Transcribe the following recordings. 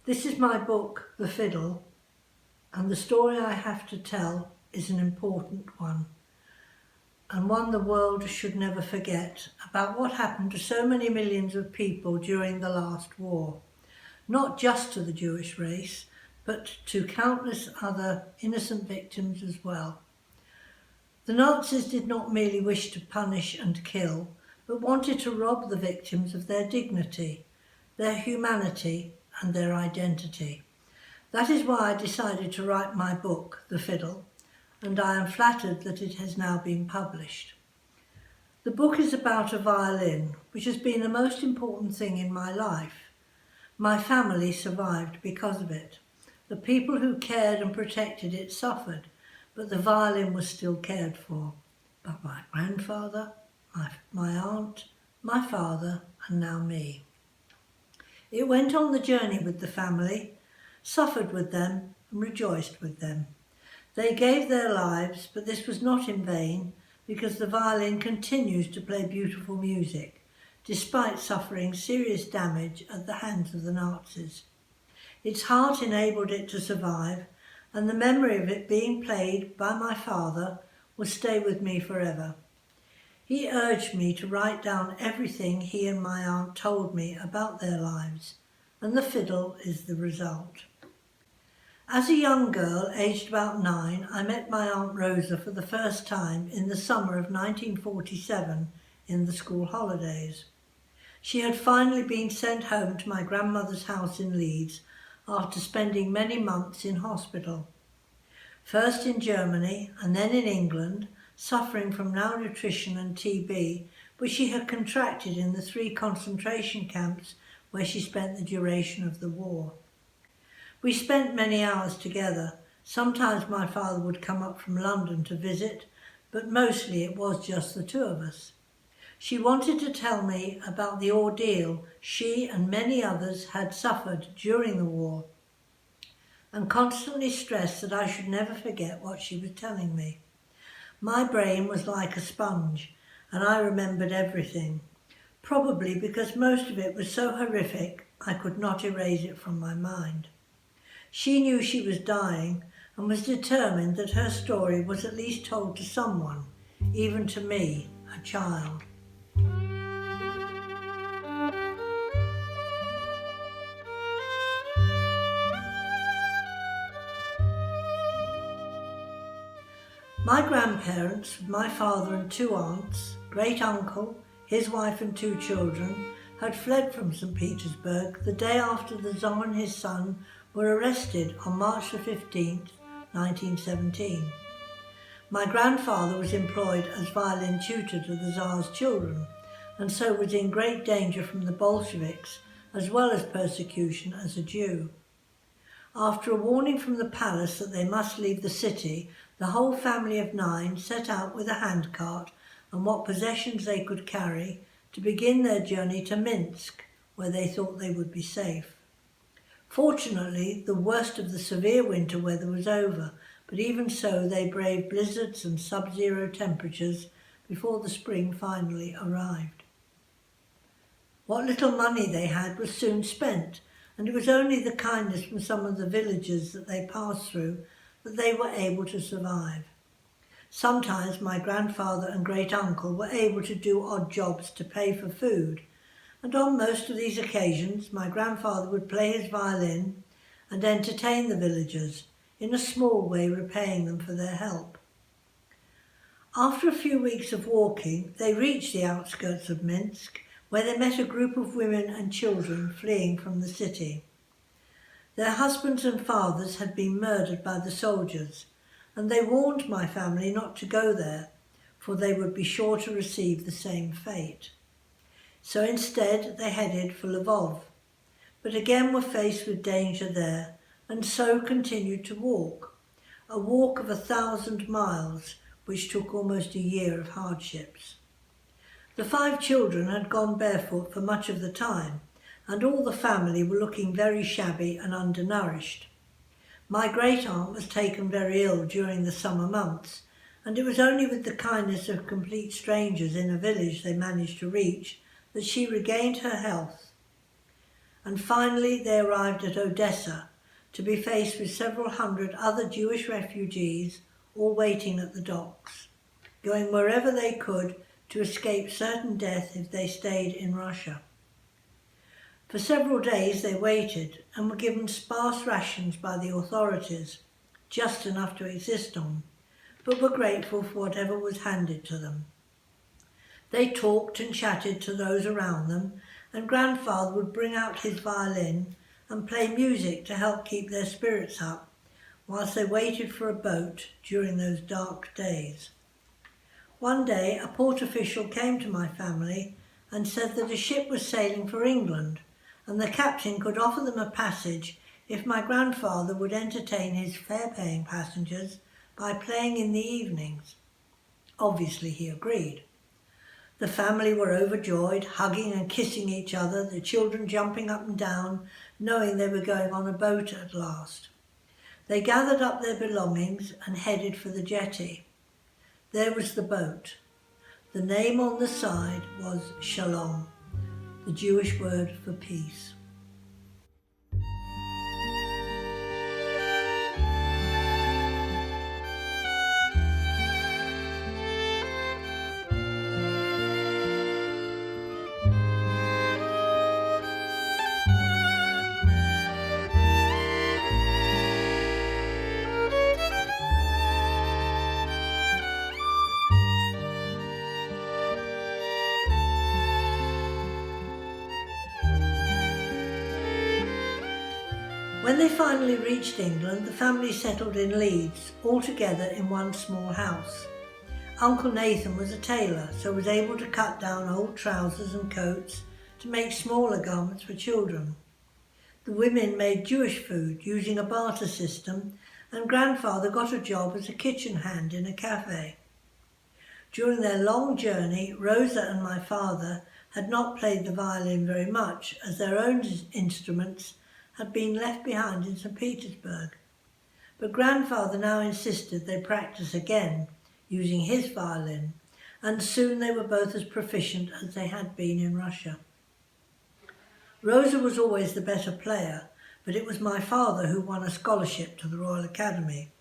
This is my book, The Fiddle, and the story I have to tell is an important one, and one the world should never forget, about what happened to so many millions of people during the last war. Not just to the Jewish race, but to countless other innocent victims as well. The Nazis did not merely wish to punish and kill, but wanted to rob the victims of their dignity, their humanity, and their identity. That is why I decided to write my book, The Fiddle, and I am flattered that it has now been published. The book is about a violin, which has been the most important thing in my life. My family survived because of it. The people who cared and protected it suffered, but the violin was still cared for by my grandfather, my aunt, my father, and now me. It went on the journey with the family, suffered with them, and rejoiced with them. They gave their lives, but this was not in vain, because the violin continues to play beautiful music, despite suffering serious damage at the hands of the Nazis. Its heart enabled it to survive, and the memory of it being played by my father will stay with me forever. He urged me to write down everything he and my aunt told me about their lives, and the fiddle is the result. As a young girl, aged about 9, I met my Aunt Rosa for the first time in the summer of 1947 in the school holidays. She had finally been sent home to my grandmother's house in Leeds after spending many months in hospital. First in Germany and then in England, suffering from malnutrition and TB, which she had contracted in the 3 concentration camps where she spent the duration of the war. We spent many hours together. Sometimes my father would come up from London to visit, but mostly it was just the 2 of us. She wanted to tell me about the ordeal she and many others had suffered during the war, and constantly stressed that I should never forget what she was telling me. My brain was like a sponge, and I remembered everything, probably because most of it was so horrific I could not erase it from my mind. She knew she was dying and was determined that her story was at least told to someone, even to me, a child. My grandparents, my father and 2 aunts, great uncle, his wife and 2 children, had fled from St. Petersburg the day after the Tsar and his son were arrested on March the 15th, 1917. My grandfather was employed as violin tutor to the Tsar's children, and so was in great danger from the Bolsheviks, as well as persecution as a Jew. After a warning from the palace that they must leave the city, the whole family of 9 set out with a handcart and what possessions they could carry to begin their journey to Minsk, where they thought they would be safe. Fortunately, the worst of the severe winter weather was over, but even so they braved blizzards and sub-zero temperatures before the spring finally arrived. What little money they had was soon spent, and it was only the kindness from some of the villagers that they passed through that they were able to survive. Sometimes my grandfather and great-uncle were able to do odd jobs to pay for food, and on most of these occasions my grandfather would play his violin and entertain the villagers, in a small way repaying them for their help. After a few weeks of walking, they reached the outskirts of Minsk, where they met a group of women and children fleeing from the city. Their husbands and fathers had been murdered by the soldiers, and they warned my family not to go there, for they would be sure to receive the same fate. So instead they headed for Lvov, but again were faced with danger there, and so continued to walk, a walk of 1,000 miles, which took almost a year of hardships. The 5 children had gone barefoot for much of the time, and all the family were looking very shabby and undernourished. My great-aunt was taken very ill during the summer months, and it was only with the kindness of complete strangers in a village they managed to reach that she regained her health. and finally they arrived at Odessa to be faced with several hundred other Jewish refugees all waiting at the docks, going wherever they could to escape certain death if they stayed in Russia. For several days they waited and were given sparse rations by the authorities, just enough to exist on, but were grateful for whatever was handed to them. They talked and chatted to those around them, and grandfather would bring out his violin and play music to help keep their spirits up whilst they waited for a boat during those dark days. One day a port official came to my family and said that a ship was sailing for England and the captain could offer them a passage if my grandfather would entertain his fare-paying passengers by playing in the evenings. Obviously he agreed. The family were overjoyed, hugging and kissing each other, the children jumping up and down, knowing they were going on a boat at last. They gathered up their belongings and headed for the jetty. There was the boat. The name on the side was Shalom, the Jewish word for peace. When they finally reached England, the family settled in Leeds, all together in one small house. Uncle Nathan was a tailor, so was able to cut down old trousers and coats to make smaller garments for children. The women made Jewish food using a barter system, and grandfather got a job as a kitchen hand in a cafe. During their long journey, Rosa and my father had not played the violin very much, as their own instruments had been left behind in St. Petersburg. But grandfather now insisted they practice again, using his violin, and soon they were both as proficient as they had been in Russia. Rosa was always the better player, but it was my father who won a scholarship to the Royal Academy.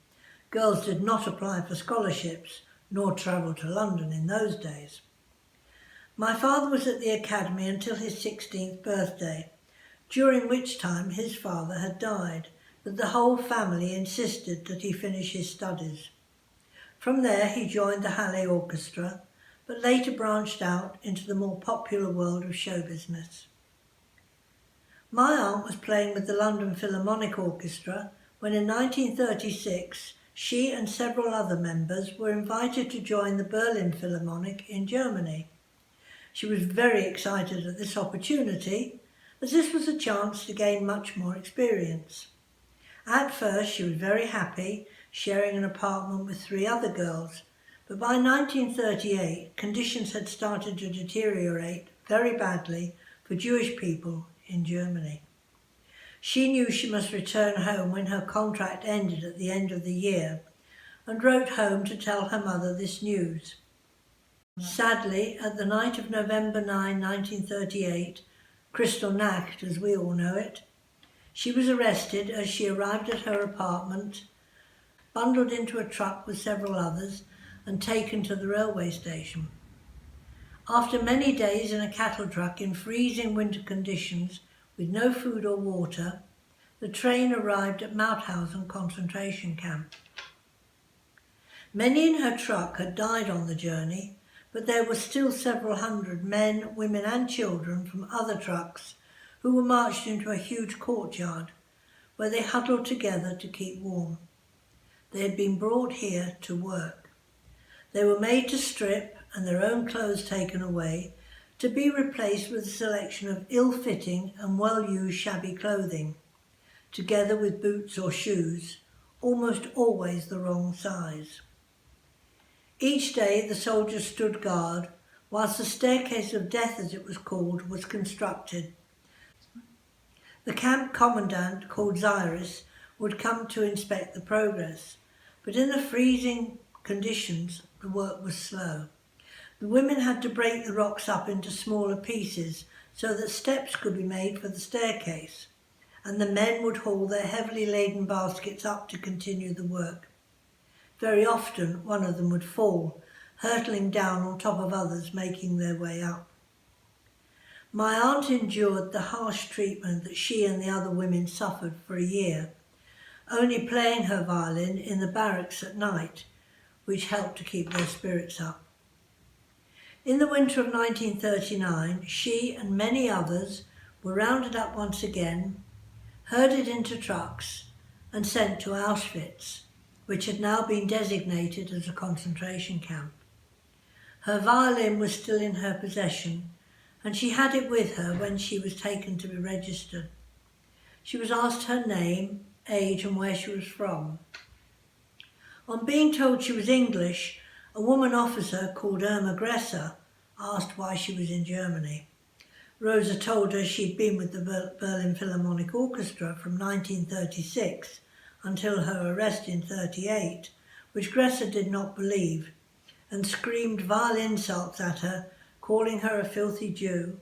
Girls did not apply for scholarships, nor travel to London in those days. My father was at the Academy until his 16th birthday, during which time his father had died, but the whole family insisted that he finish his studies. From there he joined the Halle Orchestra, but later branched out into the more popular world of show business. My aunt was playing with the London Philharmonic Orchestra when in 1936 she and several other members were invited to join the Berlin Philharmonic in Germany. She was very excited at this opportunity, as this was a chance to gain much more experience. At first she was very happy, sharing an apartment with 3 other girls, but by 1938 conditions had started to deteriorate very badly for Jewish people in Germany. She knew she must return home when her contract ended at the end of the year, and wrote home to tell her mother this news. Sadly, at the night of November 9, 1938, Kristallnacht, as we all know it, she was arrested as she arrived at her apartment, bundled into a truck with several others, and taken to the railway station. After many days in a cattle truck in freezing winter conditions with no food or water, the train arrived at Mauthausen concentration camp. Many in her truck had died on the journey, but there were still several hundred men, women and children from other trucks who were marched into a huge courtyard where they huddled together to keep warm. They had been brought here to work. They were made to strip and their own clothes taken away, to be replaced with a selection of ill-fitting and well-used shabby clothing, together with boots or shoes, almost always the wrong size. Each day the soldiers stood guard, whilst the staircase of death, as it was called, was constructed. The camp commandant, called Zairis, would come to inspect the progress, but in the freezing conditions the work was slow. The women had to break the rocks up into smaller pieces so that steps could be made for the staircase, and the men would haul their heavily laden baskets up to continue the work. Very often one of them would fall, hurtling down on top of others making their way up. My aunt endured the harsh treatment that she and the other women suffered for a year, only playing her violin in the barracks at night, which helped to keep their spirits up. In the winter of 1939, she and many others were rounded up once again, herded into trucks and sent to Auschwitz, which had now been designated as a concentration camp. Her violin was still in her possession, and she had it with her when she was taken to be registered. She was asked her name, age and where she was from. On being told she was English, a woman officer called Irma Gresser asked why she was in Germany. Rosa told her she'd been with the Berlin Philharmonic Orchestra from 1936 until her arrest in 1938, which Gresser did not believe, and screamed vile insults at her, calling her a filthy Jew,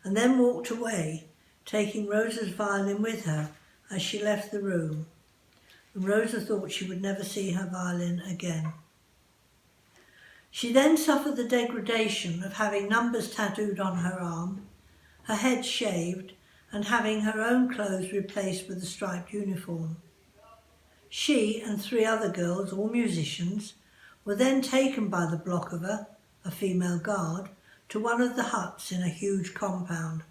and then walked away, taking Rosa's violin with her as she left the room, and Rosa thought she would never see her violin again. She then suffered the degradation of having numbers tattooed on her arm, her head shaved, and having her own clothes replaced with a striped uniform. She and 3 other girls, all musicians, were then taken by the Blockova, a female guard, to one of the huts in a huge compound.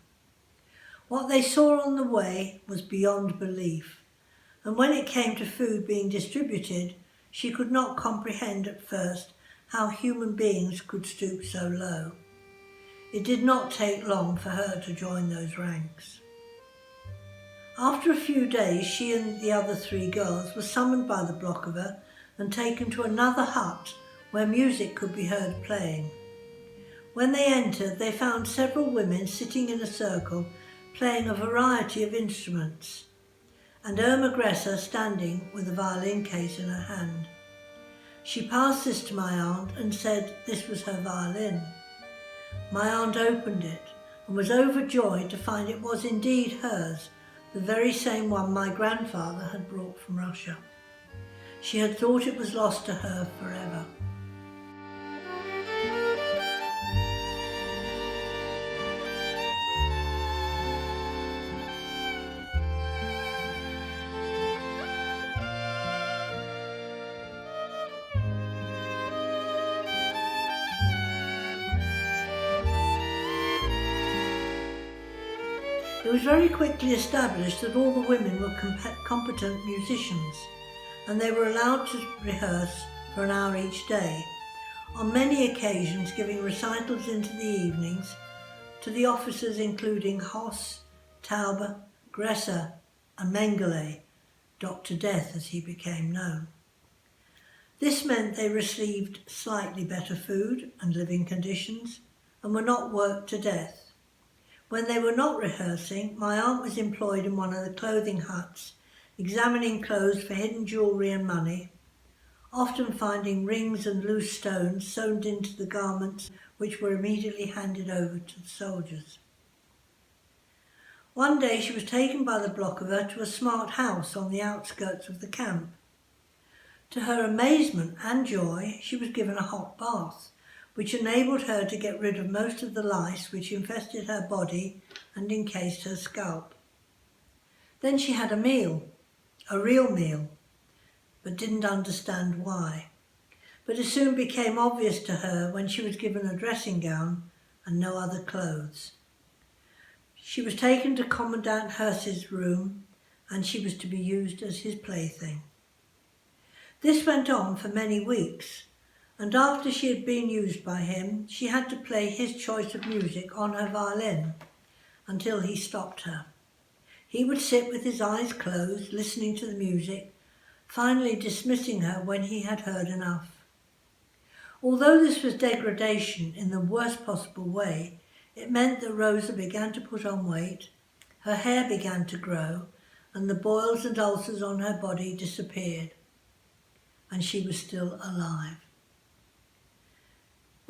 What they saw on the way was beyond belief, and when it came to food being distributed, she could not comprehend at first how human beings could stoop so low. It did not take long for her to join those ranks. After a few days, she and the other 3 girls were summoned by the Blockova and taken to another hut where music could be heard playing. When they entered, they found several women sitting in a circle playing a variety of instruments, and Irma Gresser standing with a violin case in her hand. She passed this to my aunt and said this was her violin. My aunt opened it and was overjoyed to find it was indeed hers, the very same one my grandfather had brought from Russia. She had thought it was lost to her forever. It was very quickly established that all the women were competent musicians, and they were allowed to rehearse for an hour each day, on many occasions giving recitals into the evenings to the officers including Hoss, Taube, Gresser and Mengele, Dr. Death as he became known. This meant they received slightly better food and living conditions and were not worked to death. When they were not rehearsing, my aunt was employed in one of the clothing huts, examining clothes for hidden jewellery and money, often finding rings and loose stones sewn into the garments which were immediately handed over to the soldiers. One day she was taken by the Blockova to a smart house on the outskirts of the camp. To her amazement and joy, she was given a hot bath, which enabled her to get rid of most of the lice which infested her body and encased her scalp. Then she had a meal, a real meal, but didn't understand why. But it soon became obvious to her when she was given a dressing gown and no other clothes. She was taken to Commandant Hirsch's room and she was to be used as his plaything. This went on for many weeks, and after she had been used by him, she had to play his choice of music on her violin until he stopped her. He would sit with his eyes closed, listening to the music, finally dismissing her when he had heard enough. Although this was degradation in the worst possible way, it meant that Rosa began to put on weight, her hair began to grow, and the boils and ulcers on her body disappeared, and she was still alive.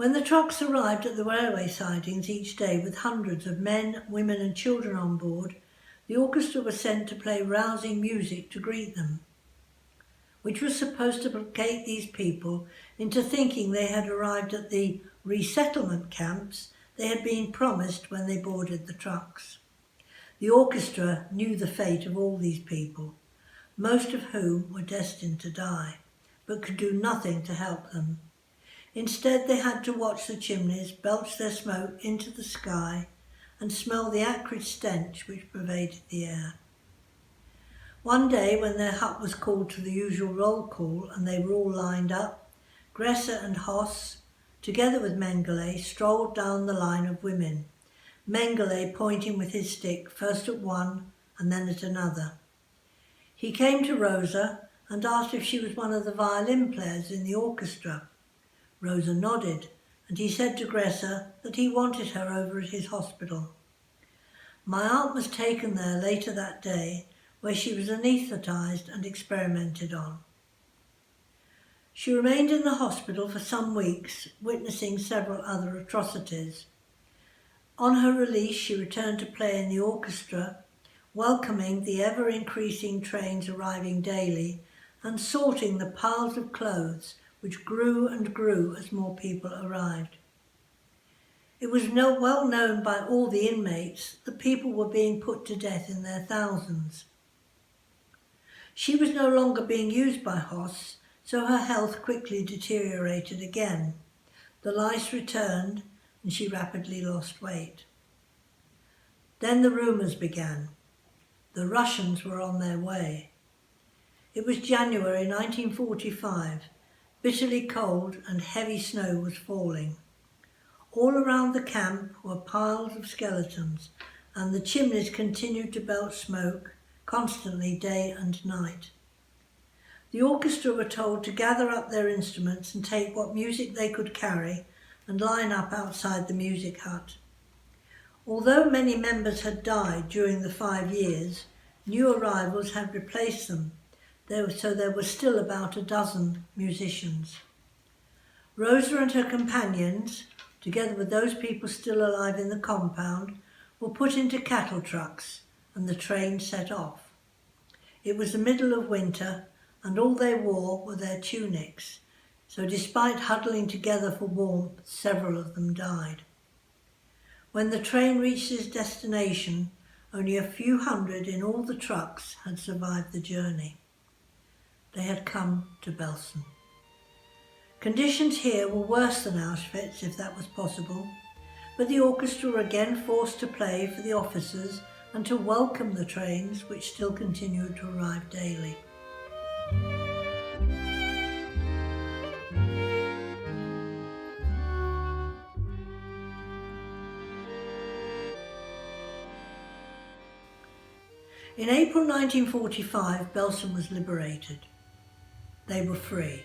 When the trucks arrived at the railway sidings each day with hundreds of men, women and children on board, the orchestra was sent to play rousing music to greet them, which was supposed to placate these people into thinking they had arrived at the resettlement camps they had been promised when they boarded the trucks. The orchestra knew the fate of all these people, most of whom were destined to die, but could do nothing to help them. Instead, they had to watch the chimneys belch their smoke into the sky and smell the acrid stench which pervaded the air. One day, when their hut was called to the usual roll call and they were all lined up, Gresser and Hoss, together with Mengele, strolled down the line of women, Mengele pointing with his stick first at one and then at another. He came to Rosa and asked if she was one of the violin players in the orchestra. Rosa nodded, and he said to Gresser that he wanted her over at his hospital. My aunt was taken there later that day, where she was anaesthetised and experimented on. She remained in the hospital for some weeks, witnessing several other atrocities. On her release, she returned to play in the orchestra, welcoming the ever-increasing trains arriving daily and sorting the piles of clothes which grew and grew as more people arrived. It was well known by all the inmates that people were being put to death in their thousands. She was no longer being used by Hoss, so her health quickly deteriorated again. The lice returned and she rapidly lost weight. Then the rumours began. The Russians were on their way. It was January 1945. Bitterly cold and heavy snow was falling. All around the camp were piles of skeletons, and the chimneys continued to belch smoke constantly day and night. The orchestra were told to gather up their instruments and take what music they could carry and line up outside the music hut. Although many members had died during the 5 years, new arrivals had replaced them, so there were still about a dozen musicians. Rosa and her companions, together with those people still alive in the compound, were put into cattle trucks and the train set off. It was the middle of winter and all they wore were their tunics, so despite huddling together for warmth, several of them died. When the train reached its destination, only a few hundred in all the trucks had survived the journey. They had come to Belsen. Conditions here were worse than Auschwitz, if that was possible, but the orchestra were again forced to play for the officers and to welcome the trains which still continued to arrive daily. In April 1945, Belsen was liberated. They were free,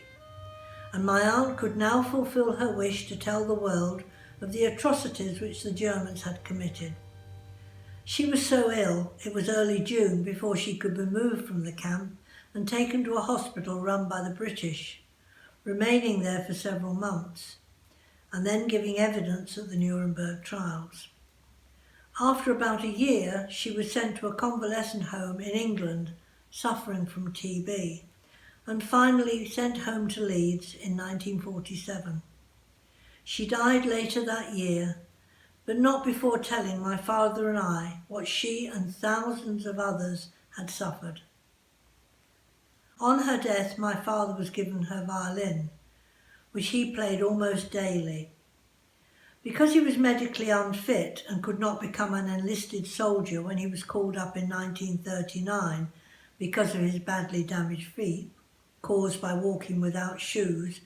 and my aunt could now fulfil her wish to tell the world of the atrocities which the Germans had committed. She was so ill, it was early June before she could be moved from the camp and taken to a hospital run by the British, remaining there for several months, and then giving evidence at the Nuremberg trials. After about a year, she was sent to a convalescent home in England, suffering from TB, and finally sent home to Leeds in 1947. She died later that year, but not before telling my father and I what she and thousands of others had suffered. On her death, my father was given her violin, which he played almost daily. Because he was medically unfit and could not become an enlisted soldier when he was called up in 1939 because of his badly damaged feet, caused by walking without shoes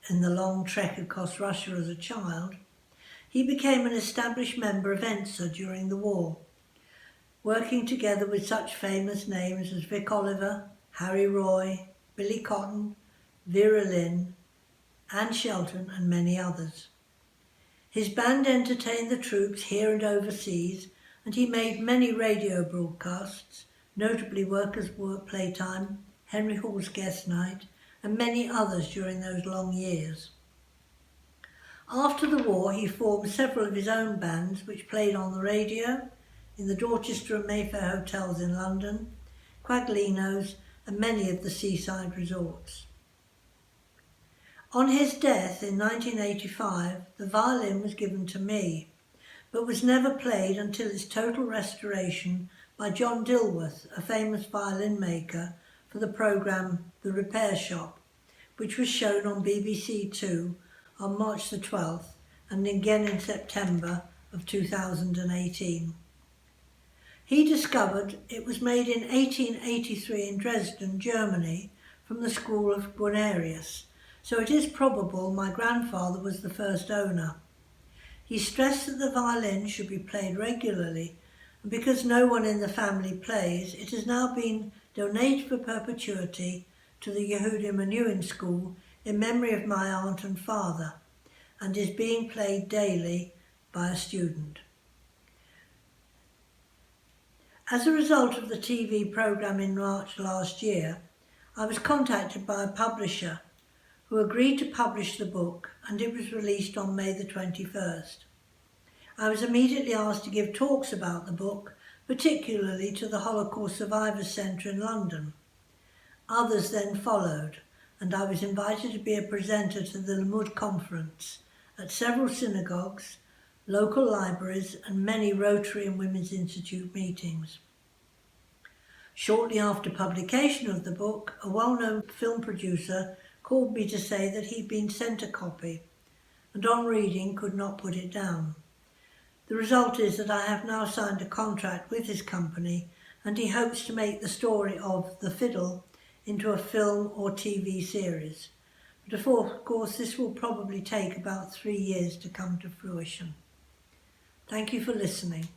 in the long trek across Russia as a child, he became an established member of ENSA during the war, working together with such famous names as Vic Oliver, Harry Roy, Billy Cotton, Vera Lynn, Anne Shelton and many others. His band entertained the troops here and overseas, and he made many radio broadcasts, notably Workers' Work Playtime, Henry Hall's Guest Night, and many others during those long years. After the war, he formed several of his own bands which played on the radio, in the Dorchester and Mayfair hotels in London, Quaglinos and many of the seaside resorts. On his death in 1985, the violin was given to me, but was never played until its total restoration by John Dilworth, a famous violin maker, for the programme The Repair Shop, which was shown on BBC Two on March the 12th and again in September of 2018. He discovered it was made in 1883 in Dresden, Germany, from the school of Guarnerius, so it is probable my grandfather was the first owner. He stressed that the violin should be played regularly, and because no one in the family plays, it has now been donated for perpetuity to the Yehudim Menuhin School in memory of my aunt and father, and is being played daily by a student. As a result of the TV programme in March last year, I was contacted by a publisher who agreed to publish the book, and it was released on May the 21st. I was immediately asked to give talks about the book, particularly to the Holocaust Survivors Centre in London. Others then followed, and I was invited to be a presenter to the Limud conference at several synagogues, local libraries and many Rotary and Women's Institute meetings. Shortly after publication of the book, a well-known film producer called me to say that he'd been sent a copy, and on reading could not put it down. The result is that I have now signed a contract with his company, and he hopes to make the story of The Fiddle into a film or TV series. But of course, this will probably take about 3 years to come to fruition. Thank you for listening.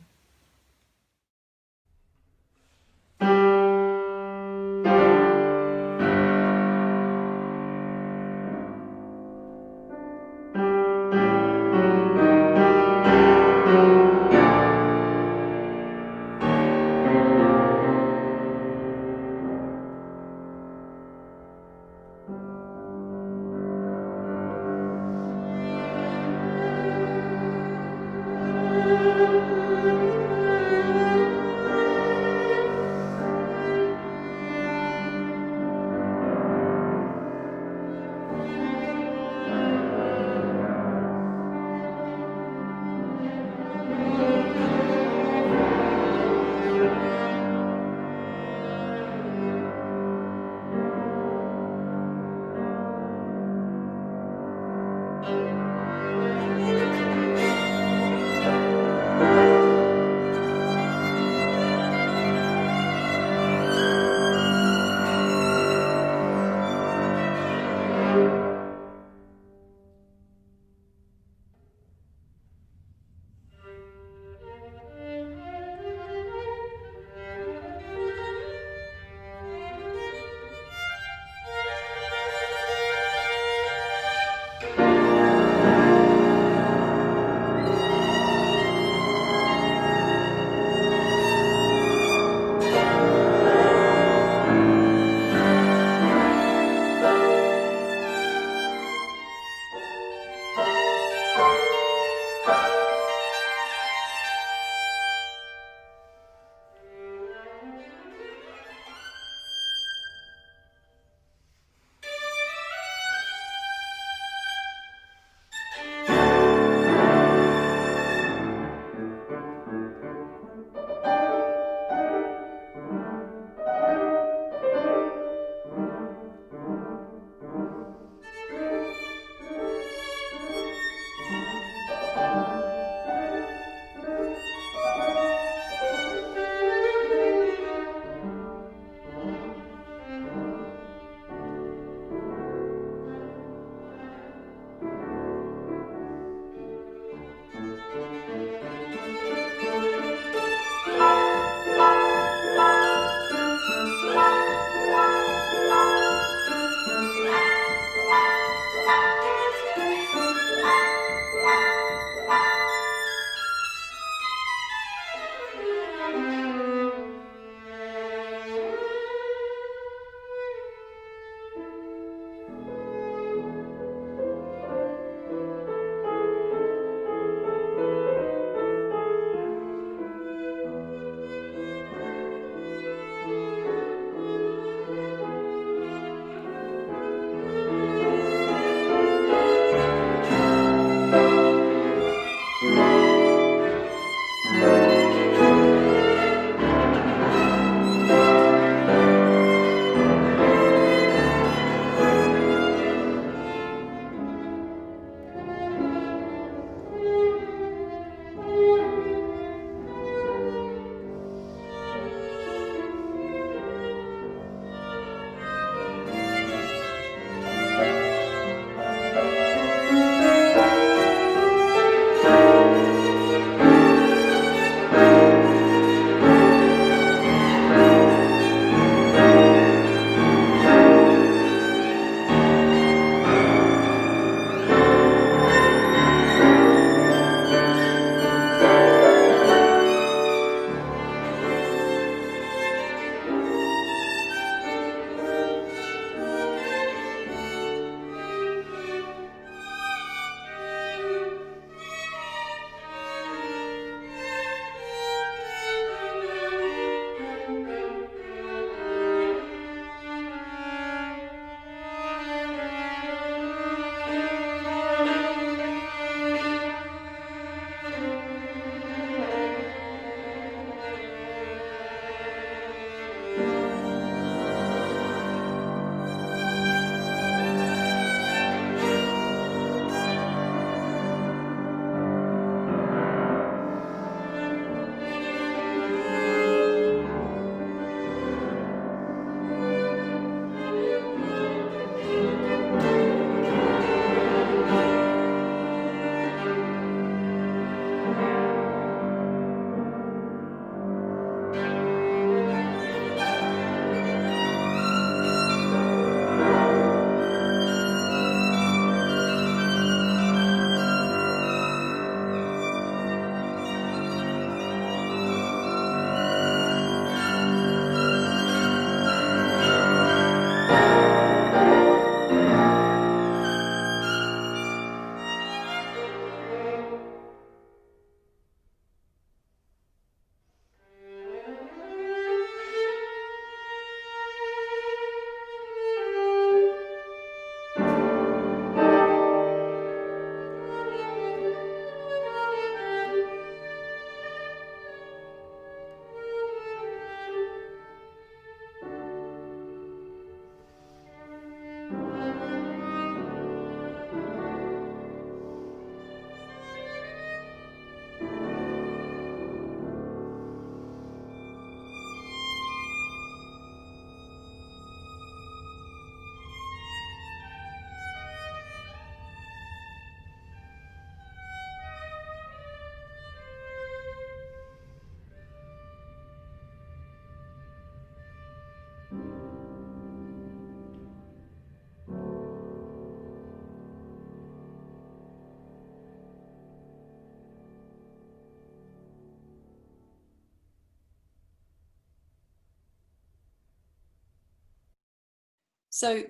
So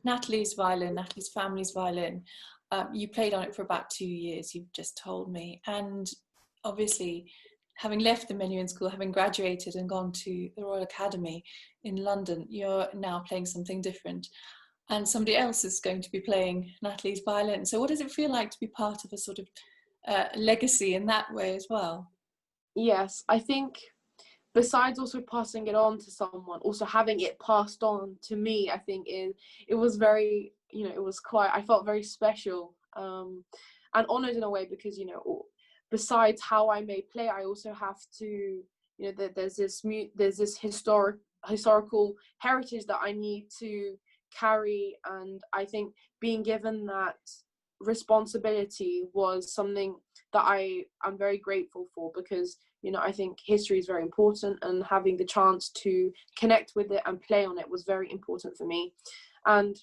Natalie's violin, Natalie's family's violin, you played on it for about 2 years, you've just told me. And obviously, having left the Menuhin School, having graduated and gone to the Royal Academy in London, you're now playing something different. And somebody else is going to be playing Natalie's violin. So what does it feel like to be part of a sort of legacy in that way as well? Yes, I think besides also passing it on to someone, also having it passed on to me, I think it was very, it was quite, I felt very special, and honored in a way, because, besides how I may play, I also have to, there's this historical heritage that I need to carry. And I think being given that responsibility was something that I'm very grateful for, because I think history is very important, and having the chance to connect with it and play on it was very important for me. And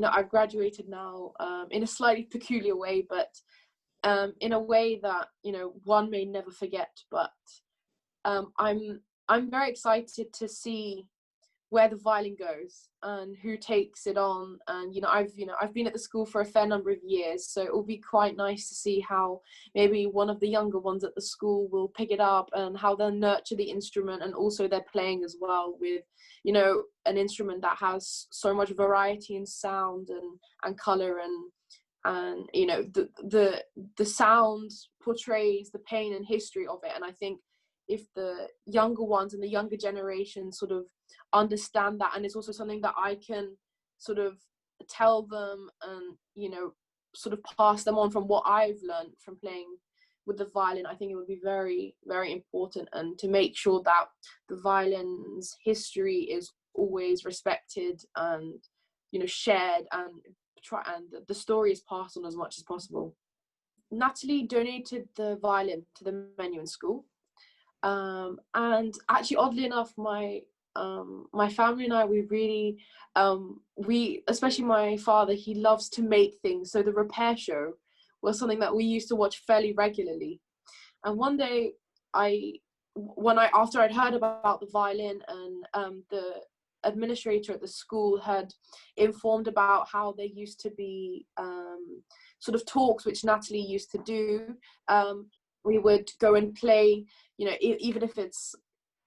I've graduated now, in a slightly peculiar way, but in a way that one may never forget. But I'm very excited to see where the violin goes and who takes it on. And I've been at the school for a fair number of years, so it will be quite nice to see how maybe one of the younger ones at the school will pick it up, and how they'll nurture the instrument, and also their playing as well, with an instrument that has so much variety in sound and color, and the sound portrays the pain and history of it. And I think if the younger ones and the younger generation sort of understand that, and it's also something that I can sort of tell them, and sort of pass them on from what I've learned from playing with the violin, I think it would be very, very important, and to make sure that the violin's history is always respected and shared, and the story is passed on as much as possible. Natalie donated the violin to the Menuhin School. And actually, oddly enough, my family and I, we really, especially my father, he loves to make things. So the repair show was something that we used to watch fairly regularly. And one day, after I'd heard about the violin, and the administrator at the school had informed about how there used to be sort of talks which Natalie used to do, we would go and play, even if it's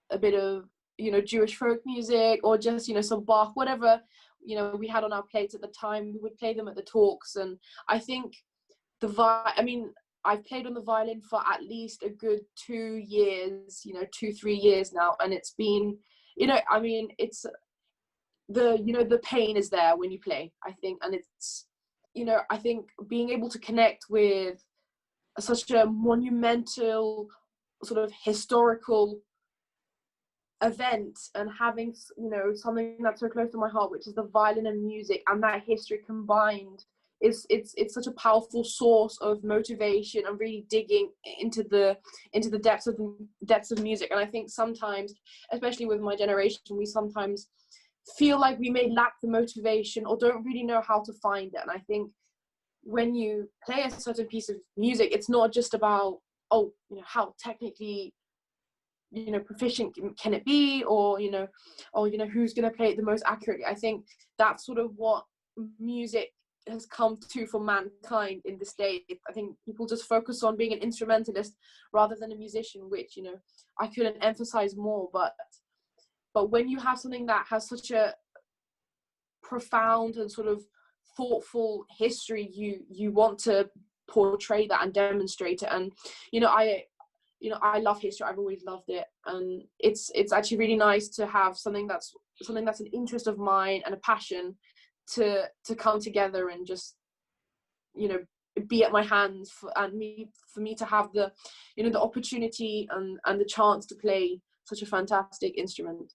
a bit of, Jewish folk music, or just, some Bach, whatever, we had on our plates at the time, we would play them at the talks. And I think I've played on the violin for at least a good 2 years, 2-3 years now. And it's been, it's the pain is there when you play, I think. And it's, I think being able to connect with such a monumental sort of historical event, and having something that's so close to my heart, which is the violin and music, and that history combined, it's such a powerful source of motivation, and really digging into the depths of music. And I think sometimes, especially with my generation, we sometimes feel like we may lack the motivation, or don't really know how to find it. And I think when you play a certain piece of music, it's not just about how technically proficient can it be, or who's going to play it the most accurately. I think that's sort of what music has come to for mankind in this day. I think people just focus on being an instrumentalist rather than a musician, which I couldn't emphasize more. But when you have something that has such a profound and sort of thoughtful history, you want to portray that and demonstrate it. And I love history. I've always loved it, and it's actually really nice to have something that's an interest of mine and a passion to come together and just be at my hands, for me to have the the opportunity and the chance to play such a fantastic instrument.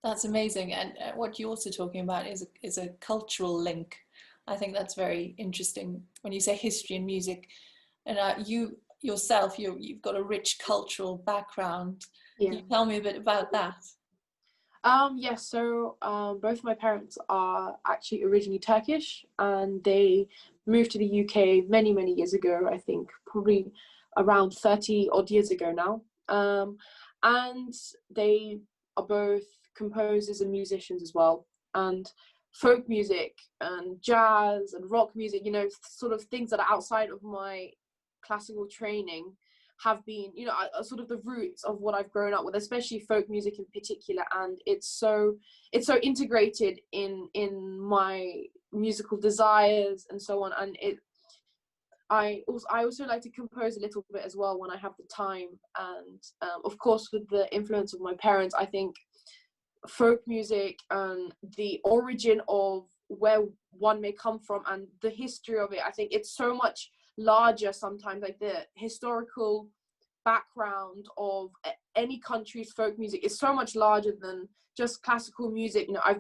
That's amazing. And what you're also talking about is a cultural link. I think that's very interesting when you say history and music. And you yourself, you've got a rich cultural background. Yeah. Can you tell me a bit about that? Yes, so both my parents are actually originally Turkish, and they moved to the UK many, many years ago, I think probably around 30 odd years ago now. And they are both composers and musicians as well. and folk music and jazz and rock music, you know, sort of things that are outside of my classical training, have been, you know, are sort of the roots of what I've grown up with, especially folk music in particular. And it's so integrated in my musical desires and so on. And I also like to compose a little bit as well when I have the time. And of course, with the influence of my parents, I think folk music and the origin of where one may come from and the history of it, I think it's so much larger sometimes. Like the historical background of any country's folk music is so much larger than just classical music. You know, I've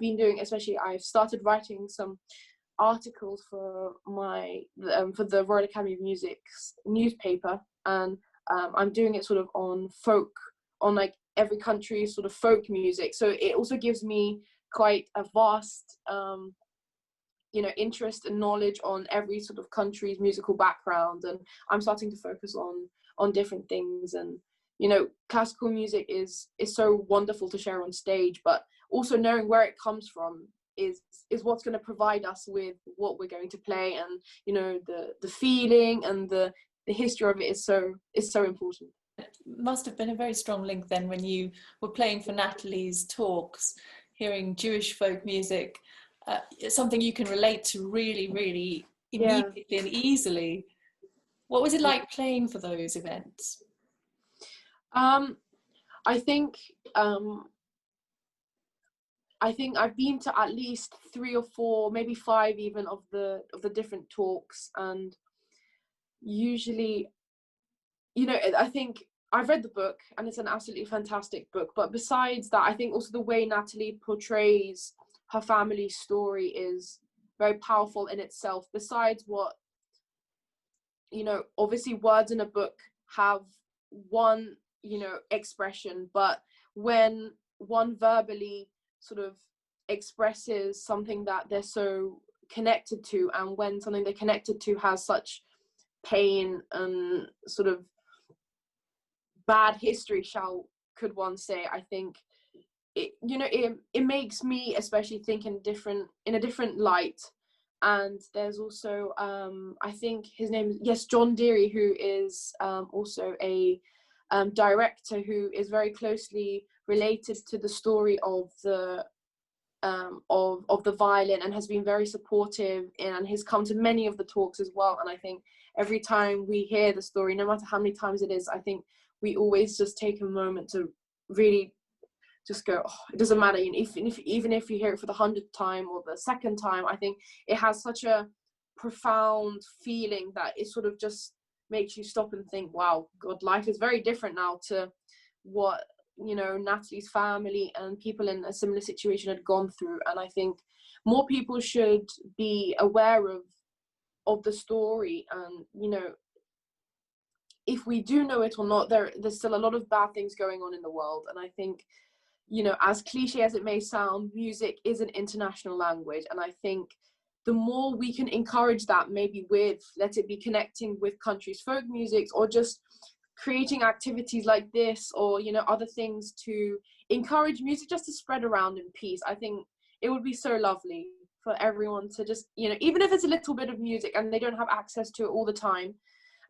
started writing some articles for for the Royal Academy of Music's newspaper, and I'm doing it sort of on like every country's sort of folk music. So it also gives me quite a vast you know, interest and knowledge on every sort of country's musical background, and I'm starting to focus on different things. And you know, classical music is so wonderful to share on stage, but also knowing where it comes from is what's going to provide us with what we're going to play. And you know, the feeling and the history of it is so important. It must have been a very strong link then when you were playing for Natalie's talks, hearing Jewish folk music. It's something you can relate to really, really immediately and easily. What was it like playing for those events? I think I've been to at least 3 or 4, maybe 5 even of the different talks, and usually, you know, I think I've read the book and it's an absolutely fantastic book, but besides that, I think also the way Natalie portrays her family's story is very powerful in itself. Besides what, you know, obviously words in a book have one, you know, expression, but when one verbally sort of expresses something that they're so connected to, and when something they're connected to has such pain and sort of bad history, could one say, I think it, you know, it makes me especially think in a different light. And there's also I think his name is John Deary, who is also a director who is very closely related to the story of the violin, and has been very supportive and has come to many of the talks as well. And I think every time we hear the story, no matter how many times it is, I think we always just take a moment to really just go, oh, it doesn't matter. You know, even if you hear it for the 100th time or the 2nd time, I think it has such a profound feeling that it sort of just makes you stop and think, wow, God, life is very different now to what, you know, Natalie's family and people in a similar situation had gone through. And I think more people should be aware of the story. And, you know, if we do know it or not, there's still a lot of bad things going on in the world. And I think, you know, as cliche as it may sound, music is an international language. And I think the more we can encourage that, maybe with, let it be connecting with countries' folk music, or just creating activities like this, or, you know, other things to encourage music just to spread around in peace. I think it would be so lovely for everyone to just, you know, even if it's a little bit of music and they don't have access to it all the time,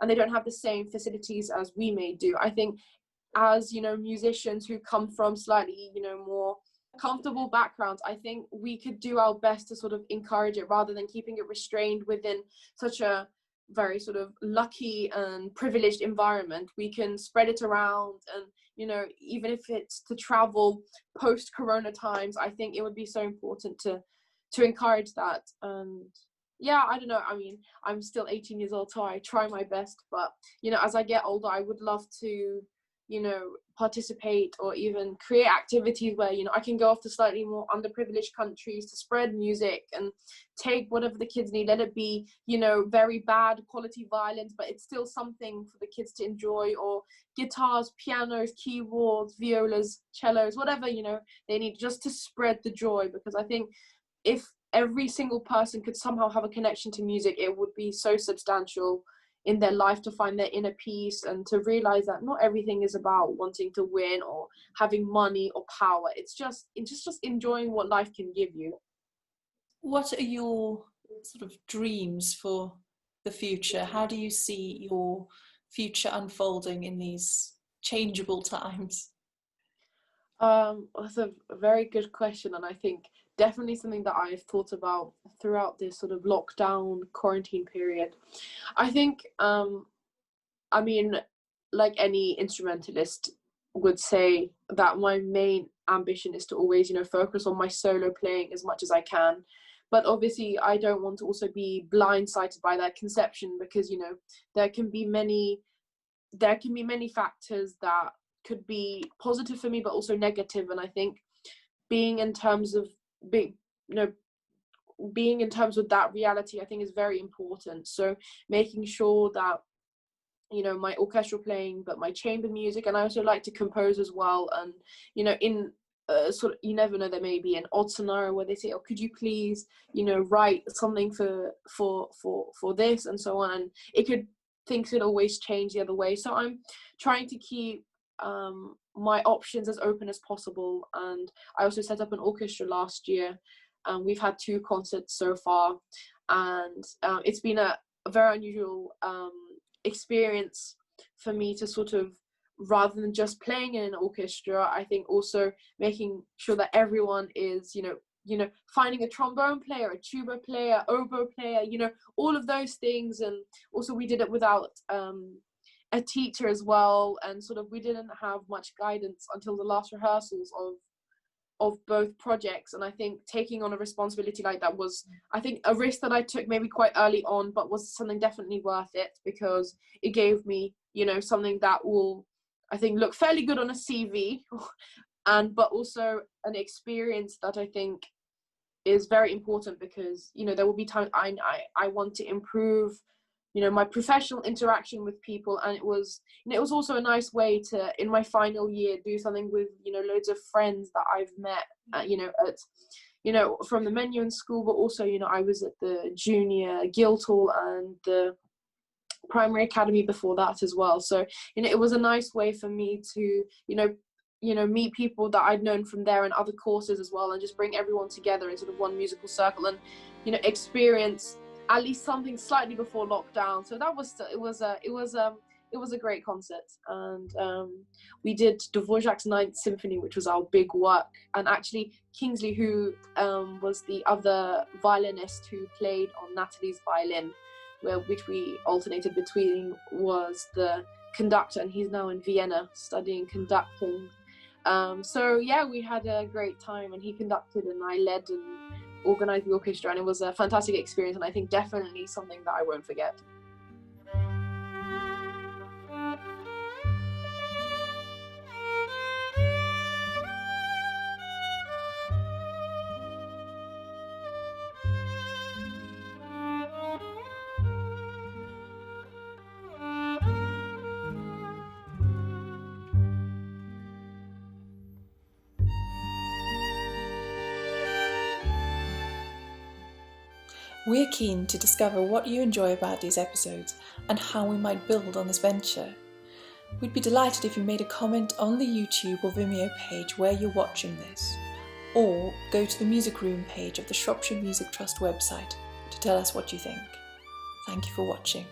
and they don't have the same facilities as we may do, I think as, you know, musicians who come from slightly, you know, more comfortable backgrounds, I think we could do our best to sort of encourage it, rather than keeping it restrained within such a very sort of lucky and privileged environment. We can spread it around, and, you know, even if it's to travel post-corona times, I think it would be so important to encourage that. And yeah, I don't know, I mean, I'm still 18 years old, so I try my best, but, you know, as I get older, I would love to, you know, participate or even create activities where, you know, I can go off to slightly more underprivileged countries to spread music and take whatever the kids need. Let it be, you know, very bad quality violins, but it's still something for the kids to enjoy, or guitars, pianos, keyboards, violas, cellos, whatever, you know, they need, just to spread the joy. Because I think if every single person could somehow have a connection to music, it would be so substantial in their life to find their inner peace, and to realize that not everything is about wanting to win or having money or power. It's just enjoying what life can give you. what are your sort of dreams for the future? How do you see your future unfolding in these changeable times? That's a very good question, and I think definitely something that I've thought about throughout this sort of lockdown quarantine period. I think, I mean, like any instrumentalist would say, that my main ambition is to always, focus on my solo playing as much as I can. But obviously, I don't want to also be blindsided by that conception, because there can be many factors that could be positive for me, but also negative. And I think being in terms of being in terms of that reality, I think is very important. So making sure that my orchestral playing, but my chamber music, and I also like to compose as well. And in sort of, you never know, there may be an odd scenario where they say, oh, could you please write something for this, and so on. And things could always change the other way. So I'm trying to keep my options as open as possible. And I also set up an orchestra last year, and we've had 2 concerts so far, and it's been a very unusual experience for me to sort of, rather than just playing in an orchestra, I think also making sure that everyone is finding a trombone player, a tuba player, oboe player, all of those things. And also we did it without a teacher as well, and sort of we didn't have much guidance until the last rehearsals of both projects. And I think taking on a responsibility like that was, I think, a risk that I took maybe quite early on, but was something definitely worth it, because it gave me something that will, I think, look fairly good on a CV, but also an experience that I think is very important, because there will be times I want to improve my professional interaction with people. And it was also a nice way to, in my final year, do something with loads of friends that I've met at from the Menuhin school, but also I was at the junior Guildhall and the primary academy before that as well. So it was a nice way for me to meet people that I'd known from there and other courses as well, and just bring everyone together in sort of one musical circle, and experience at least something slightly before lockdown. So that was it was a great concert. And we did Dvorak's Ninth Symphony, which was our big work. And actually Kingsley, who was the other violinist who played on Natalie's violin, which we alternated between, was the conductor, and he's now in Vienna studying conducting. So yeah, we had a great time, and he conducted and I led and organised the orchestra, and it was a fantastic experience, and I think definitely something that I won't forget. We're keen to discover what you enjoy about these episodes and how we might build on this venture. We'd be delighted if you made a comment on the YouTube or Vimeo page where you're watching this, or go to the Music Room page of the Shropshire Music Trust website to tell us what you think. Thank you for watching.